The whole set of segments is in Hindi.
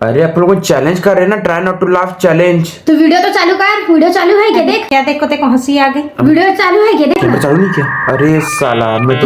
अरे आप लोग चैलेंज कर रहे हैं ना, try not to laugh challenge. तो वीडियो तो चालू कर, वीडियो चालू है क्या? देख क्या देखो देखो हंसी आ गई। वीडियो चालू है क्या? देख कैमरा चालू नहीं किया? अरे साला मैं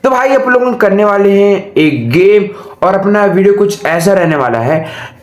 तो भाई आप लोग करने वाले हैं एक गेम और अपना वीडियो कुछ ऐसा रहने वाला है,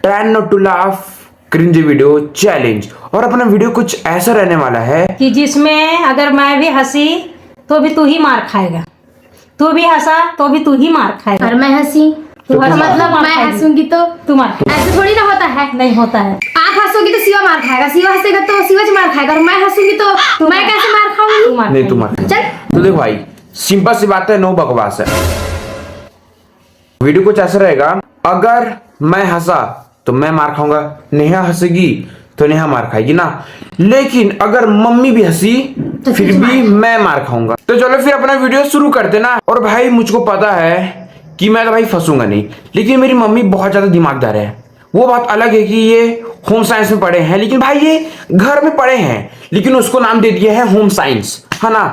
try not to laugh cringe video challenge. और अपना वीडियो कुछ ऐसा रहने वाला है कि जिसमें अगर मैं भी हंसी तो भी तू ही मार खाएगा, तू भी हंसा तो भी तू ही मार खाएगा। और मैं हंसी तो मतलब मैं हंसूंगी तो तू मार। ऐसे थोड़ी ना होता है। नहीं होता है। आप हंसोगी तो शिवा मार खाएगा, शिवा हंसेगा तो शिवा मार खाएगा, और मैं हंसूंगी तो मैं कैसे मार खाऊंगी? नहीं, तू मार। चल तो देख भाई, सिंपल सी बात है, नो बकवास है। वीडियो कुछ ऐसा रहेगा, अगर मैं हंसा तो मैं मार खाऊंगा, नेहा हंसेगी तो नेहा मार खाएगी ना, लेकिन अगर मम्मी भी हंसी तो फिर भी मैं मार खाऊंगा। तो चलो फिर अपना वीडियो शुरू करते ना। और भाई मुझको पता है कि मैं तो भाई फंसूंगा नहीं, लेकिन मेरी मम्मी बहुत ज्यादा दिमागदार है। वो बात अलग है कि ये होम साइंस में पढ़े हैं, लेकिन भाई ये घर में पढ़े हैं, लेकिन उसको नाम दे दिया है होम साइंस, है ना।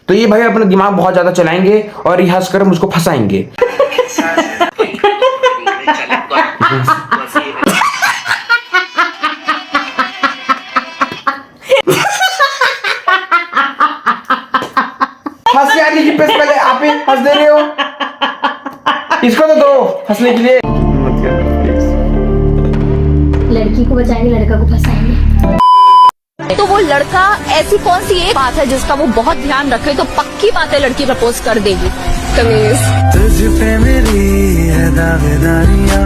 तो ये भाई अपना दिमाग बहुत ज्यादा चलाएंगे और ये हंस कर मुझको फंसाएंगे। हंस यानी कि पहले आप ही हंस दे रहे हो, इसको तो दो हंसने के लिए। लड़की को बचाएंगे, लड़का को फंसाएंगे। तो वो लड़का ऐसी कौन सी एक बात है जिसका वो बहुत ध्यान रखे तो पक्की बात है लड़की प्रपोज कर देगी। तमीज तुझ पे मेरी है दावेदारियां,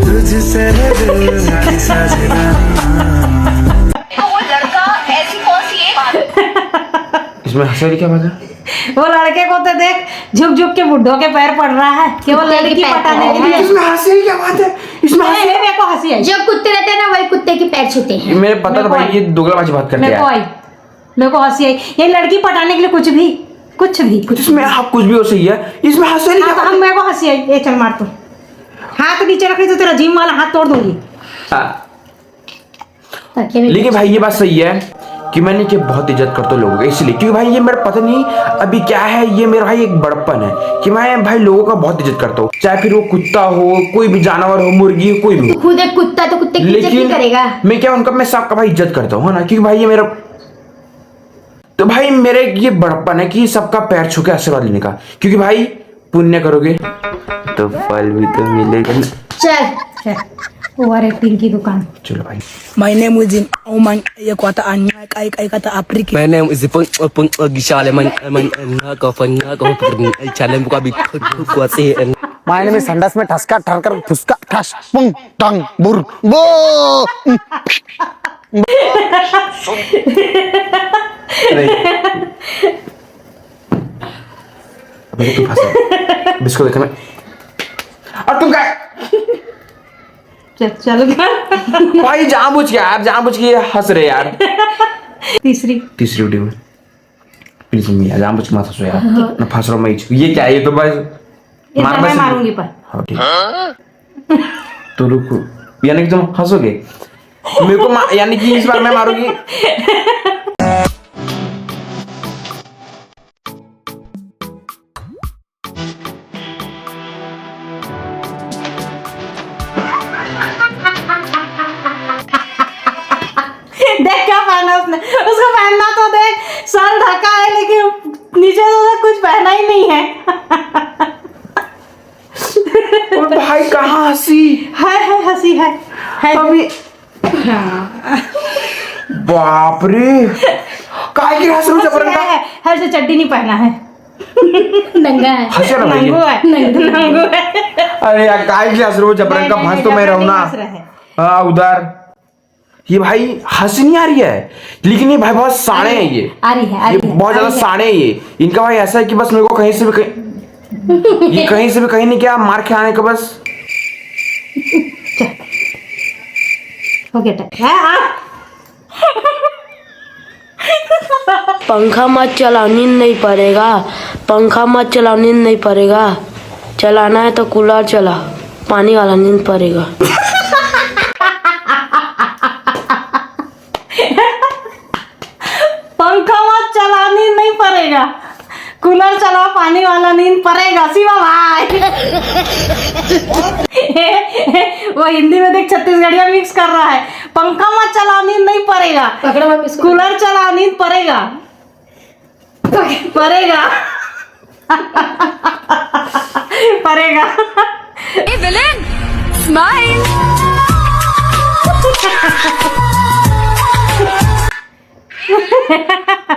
तुझसे है दिल की साझेदारियां। तो वो लड़का ऐसी कौन सी एक बात इसमें हंसने की क्या बात है? वो लड़के को तो देख झुक झुक के बुड्ढों के पैर पड़ रहा है, केवल लड़की पटाने के लिए। इसमें हंसने की क्या बात है? इसमें मेरे को हंसी आई। जो कुत्ते रहते हैं ना वही कुत्ते के पैर छूते हैं। मेरे पता था भाई ये दोगलाबाजी बात करते हैं। मेरे को हंसी आई, ये लड़की पटाने के लिए कुछ भी इसमें आप कुछ भी हो सही है, इसमें हंसने की क्या बात है? मेरे को हंसी आई। ए चल मार, तू हाथ नीचे रख रही तो तेरा जिम वाला हाथ तोड़ दूंगी। लेकिन भाई ये बात सही है कि मैंने कि बहुत इज्जत करता हूँ लोगों की, इसलिए क्योंकि भाई ये मेरा पता नहीं अभी क्या है, ये मेरा भाई एक बड़प्पन है कि मैं भाई लोगों का बहुत इज्जत करता हूँ, चाहे फिर वो कुत्ता हो, कोई भी जानवर हो, मुर्गी हो, कोई भी हो। खुद एक कुत्ता तो कुत्ते की इज्जत नहीं करेगा। मैं क्या उनका मैं सबका भाई इज्जत करता हूँ, है ना, क्योंकि भाई ये मेरा तो भाई मेरे ये बड़प्पन है कि सबका पैर छू के आशीर्वाद लेने का, क्योंकि भाई पुण्य करोगे तो फल भी तो मिलेगा। चल ओवर एक्टिंग की दुकान। चलो भाई। My name is Oman Yakwata Anya kai kata Afrika. My name is Pung Gishale man ka fanya ka challenge buka bi kuat se. My name is संडास में ठसका ठरकर फुसका ठस पुंग टंग बुर बो। अबे तू फंसा, बिस्को देखा मैं। और तुम क्या? चल भाई जानबूझ के यार, जानबूझ के हंस रहे यार। तीसरी वीडियो में प्लीज मम्मी यार जानबूझ के मत हंसो यार, मैं फंस रहा हूँ। मैं ये क्या है? ये तो बस मैं मारूंगी पर। हाँ ठीक। तो रुको, यानी कि तुम हंसोगे मेरे को, यानी कि इस बार मैं मारूंगी। देख क्या पहना उसने, उसको पहनना तो देख, सर ढका है लेकिन नीचे तो कुछ पहना ही नहीं है। और भाई कहाँ हंसी है हंसी है अभी। बाप रे, काय की हंस रही जबरन का है से चड्डी नहीं पहना है, नंगा है, हंस रहा भाई। नंगू है। अरे यार काय की हंस रही जबरन का, हंस तो मैं रहूं ना। हाँ उधर ये भाई हंसी नहीं आ रही है, लेकिन ये भाई बहुत साड़े हैं, ये आ रही है बहुत ज्यादा साड़े हैं ये। इनका भाई ऐसा है कि बस मेरे को कहीं से भी कहीं, ये कहीं से भी कहीं नहीं, क्या मार के आने का बस। हो गया पंखा मत चलाओ, नींद नहीं पड़ेगा, पंखा मत चलाओ, नींद नहीं पड़ेगा। चलाना है तो कूलर चला, पानी वाला नींद पड़ेगा। पंखा मत चला, नींद नहीं पड़ेगा। कूलर चला, पानी वाला नींद पड़ेगा। शिवा भाई वो हिंदी में देख छत्तीसगढ़िया मिक्स कर रहा है। पंखा मत चला, नींद नहीं पड़ेगा। कूलर चला, नींद पड़ेगा। पड़ेगा पड़ेगा। Villain smile.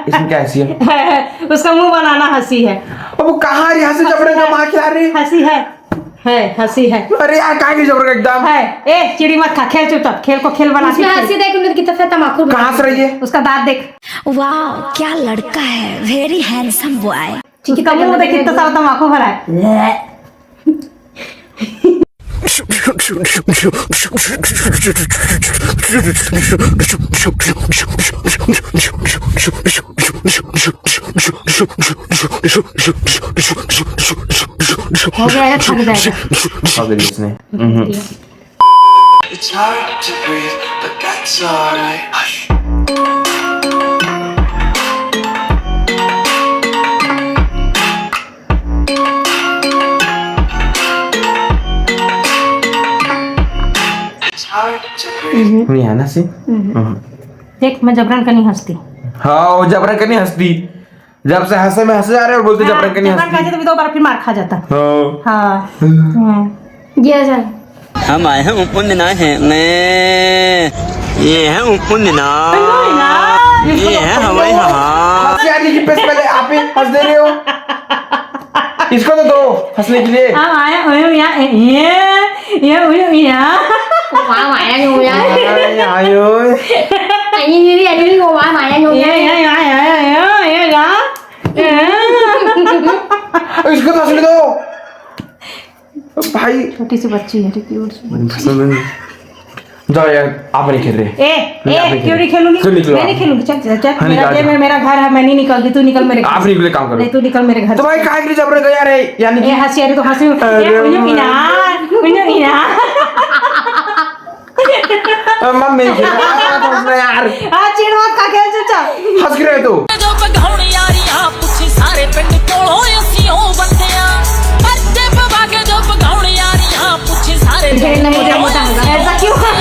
इसमें क्या हंसी है? उसका मुंह बनाना हंसी है। अब वो कहाँ रही हंसी जबरे का माँ क्या रही? हंसी है हंसी है। अरे यार कहाँ की जबरे का एकदम है। ए चिड़ी मत खा, खेल चुपचाप, खेल को खेल बना के हंसी देख उन्हें कितना फे तमाकू कहाँ से रही है? उसका दांत देख, वाह क्या लड़का है, वेरी हैंडसम बॉय। उसका मुंह देख कितना सारा तमाकू भरा है। हो गया, थक जाएगा। अगर इसने It's hard to breathe, but that's alright. Hush. It's hard to breathe. नहीं है ना सी? देख मैं जबरन का नहीं हंसती। हाँ वो जबरन करनी हंसती, जब से हंसे में हंसे जा रहे और बोलते जबरन करनी जबरन हंसती। खाते तो दो बार फिर मार खा जाता। हाँ हाँ ये सर हम आए हैं उपन्ना है ये है उपन्ना, ये है हवाई हाँ। हंसी आने की पहले आप ही हंस दे रहे हो, इसको तो दो हंसने के लिए। हम आए यहाँ quá mẹ ngu ya आई ơi anh như thế anh ngu quá mẹ ngu ya इसको तो हंसने दो भाई। छोटी सी बच्ची है, क्यूट सी। जाओ यार आप नहीं खेल रहे। क्यों नहीं खेलूंगी? क्यों निकलो मैं नहीं खेलूंगी। चल चल चल, हाँ, मेरा निकाल ये मेरा घर है, मैं नहीं निकलती। तू निकल मेरे घर आप से। निकले काम करो। नहीं तू निकल मेरे घर तो से। भाई काहे के लिए जबरन गया रे? यानी ये हंसी आ रही तो हंसी। मम्मी नहीं खेल रहा यार, चिड़ मत खा, खेल चुपचाप। हंस रहे तो मोटा मोटा होगा ऐसा क्यों कर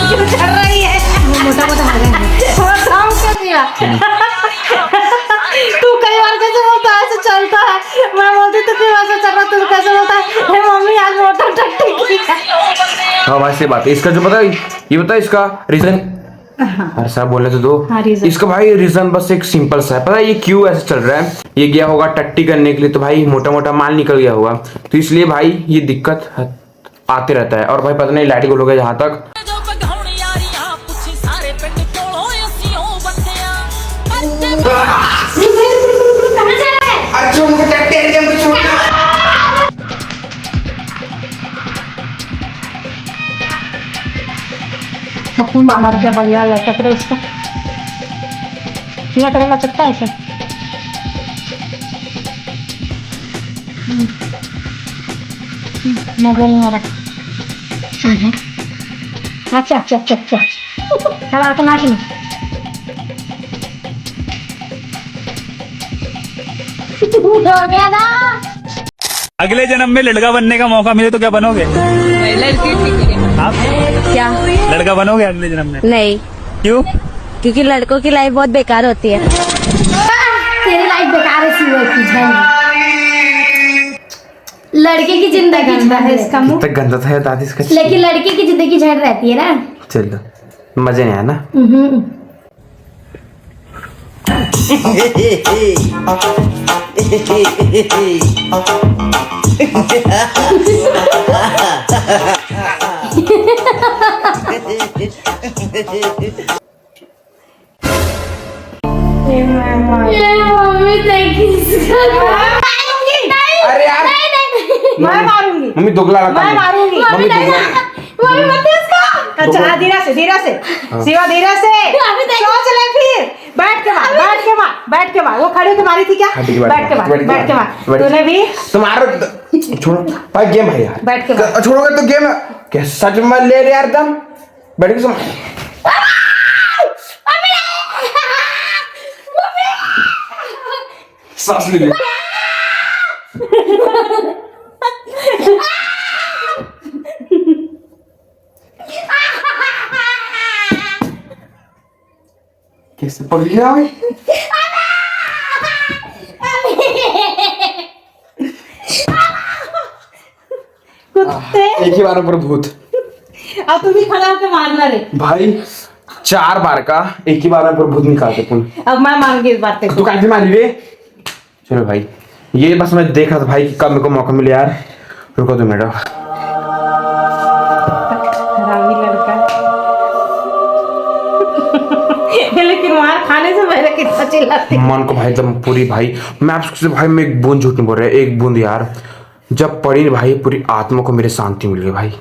रही है? मोटा मोटा होगा तू कई बार कैसे बोलता है ऐसे चलता है, मैं बोलती तू क्यों ऐसे चल रहा, तू कैसे बोलता है हे मम्मी आज मोटा टट्टी की है। हाँ भाई सही बात है। इसका जो पता है ये बता इसका रीजन। अरे साहब बोले तो दो। हाँ, reason। इसका भाई रीजन बस एक सिंपल सा है, पता है ये क्यों ऐसे चल रहा है? ये गया होगा टट्टी करने के लिए तो भाई मोटा मोटा माल निकल गया होगा, तो इसलिए भाई ये दिक्कत आते रहता है। और भाई पता नहीं लाइट गोल हो गया जहाँ तक। मार दिया बढ़िया लटक रहा उसका, सीधा करेगा चक्का ऐसे। मोबाइल में रख। अच्छा अच्छा अच्छा अच्छा चला तो नाच नहीं। अगले जन्म में लड़का बनने का मौका मिले तो क्या बनोगे? लड़की आप क्या लड़का बनोगे अगले जन्म में? नहीं, क्यों? क्योंकि लड़कों की लाइफ बहुत बेकार होती है। तेरी लाइफ बेकार है सीवा की झंड लड़के की जिंदगी गंदा है इसका मुंह। कितना गंदा था दादी इसका। लेकिन लड़के की जिंदगी झड़ रहती है ना। चलो मजे नहीं आया ना। मम्मी देखी अरे यार मैं मारूंगी, मम्मी दोगला लगा। मैं मारूंगी। मम्मी दोगला मम्मी मत इसको अच्छा धीरे से शिवा धीरे से सोच ले फिर बैठ के मार वो खड़े होकर मारी थी क्या बैठ के मार तूने भी तुम्हारा छोड़ो भाई गेम है यार बैठ के मार छोड़ोगे तो गेम क्या सच में ले रहे यार दम बैठ के सांस ले ले कैसे पड़ गया भाई कुत्ते एक ही बार ऊपर भूत अब तू भी खड़ा होकर मारना रे भाई 4 बार का एक ही बार में ऊपर भूत निकालते तुम अब मैं मांगी इस बात पे तू कैसे मारी रे चलो भाई ये बस मैं देख रहा था भाई कि कब मेरे को मौका मिले यार रुको 2 मिनट हरामी लड़का लेकिन मार खाने से पहले कितना चिल्लाती मन को भाई एकदम पूरी भाई मैं आपसे भाई मैं एक बूंद झूठ नहीं बोल रहा एक बूंद यार जब पड़ी भाई पूरी आत्मा को मेरे शांति मिल गई भाई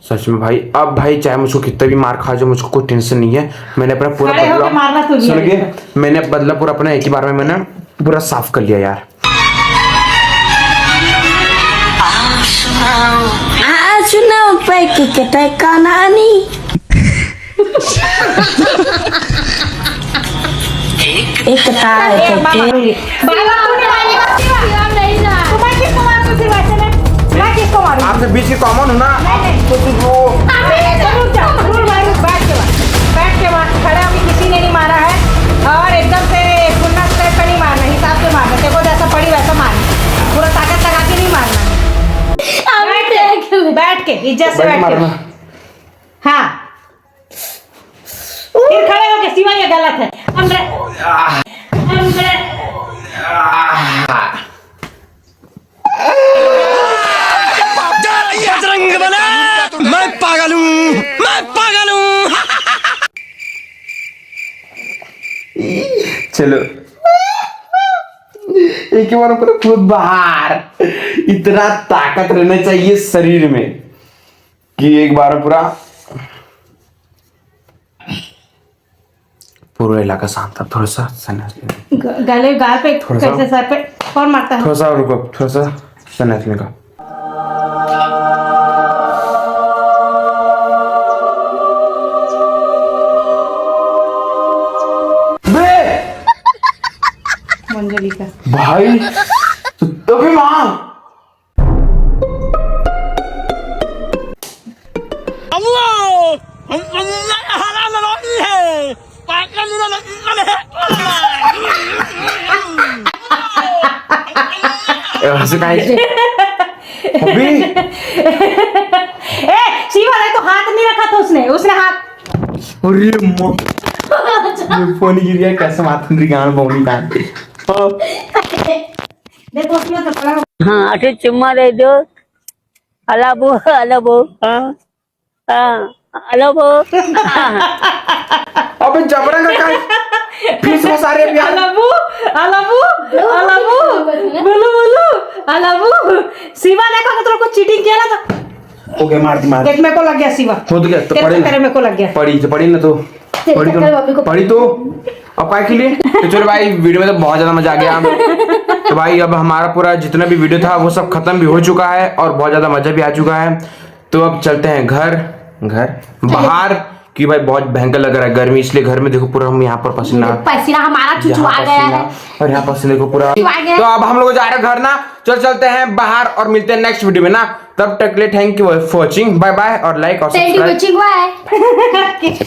सच में भाई अब भाई चाहे मुझको कितना भी मार खा जाए मुझको कोई टेंशन नहीं है मैंने अपना पूरा खड़े होके मारना तू भी सुन के मैंने बदला पूरा अपना एक ही बार में मैंने पूरा साफ कर लिया यार आज ना पैक के टका नानी एक तार के बाबा तूने मारेगा शिवा नहीं जा तुम्हारे किसको मारूं फिर वैसे मैं किसको मारूं आपसे बीच की कॉमन हूं ना तो वो बैठ के मार खड़ा अभी किसी ने नहीं मारा है और एकदम से पुन्ना स्टेप पे नहीं मारना हिसाब से मारना देखो जैसा पड़ी वैसा मारना पूरा ताकत लगा के नहीं मारना बैठ के इज्जत से बैठ के हाँ फिर खड़े हो के शिवा ये गलत है बजरंग बना मैं पागल हूँ चलो एक ही बार ऊपर खुद बाहर इतना ताकत रहना चाहिए शरीर में कि एक बार पूरा पूरा इलाका शांत था थोड़ा सा सन्यास गले गाल पे कैसे सर पे कौन मारता है थोड़ा सा रुको थोड़ा सा सन्यास का मंजली का भाई तो भी मां ऐसे काहे अभी ए शिवा ने तो हाथ नहीं रखा था उसने हाथ अरे ये फोन गिर गया कैसे माथन री गान बोली कान देखो उसमें तो पड़ा हाँ आठे चुम्मा दे दो अलाबो अलाबो अबे जबरन का काय फीस में सारे भी अलाबू बोलो अलाबू शिवा ने कहा तो कुछ चीटिंग किया ना तो हो गया मार देख मेरे को लग गया शिवा हो गया तो पड़ी मेरे को लग गया पड़ी ना तो पड़ी तो अब काय के लिए तो चलो भाई वीडियो में तो बहुत ज्यादा मजा आ गया तो भाई अब हमारा पूरा जितना भी वीडियो था वो सब खत्म भी हो चुका है और बहुत ज्यादा मजा भी आ चुका है तो अब चलते हैं घर बाहर कि भाई बहुत भयंकर लग रहा है गर्मी इसलिए घर में देखो पूरा हम यहाँ पर पसीना हमारा चुचुआ गया है और यहाँ पसीने को पूरा चुचुआ गया। तो अब हम लोग जा रहे हैं घर ना चलते हैं बाहर और मिलते हैं नेक्स्ट वीडियो में ना तब तक के लिए thank you for watching bye bye और लाइक और Thank you for subscribe watching. Bye.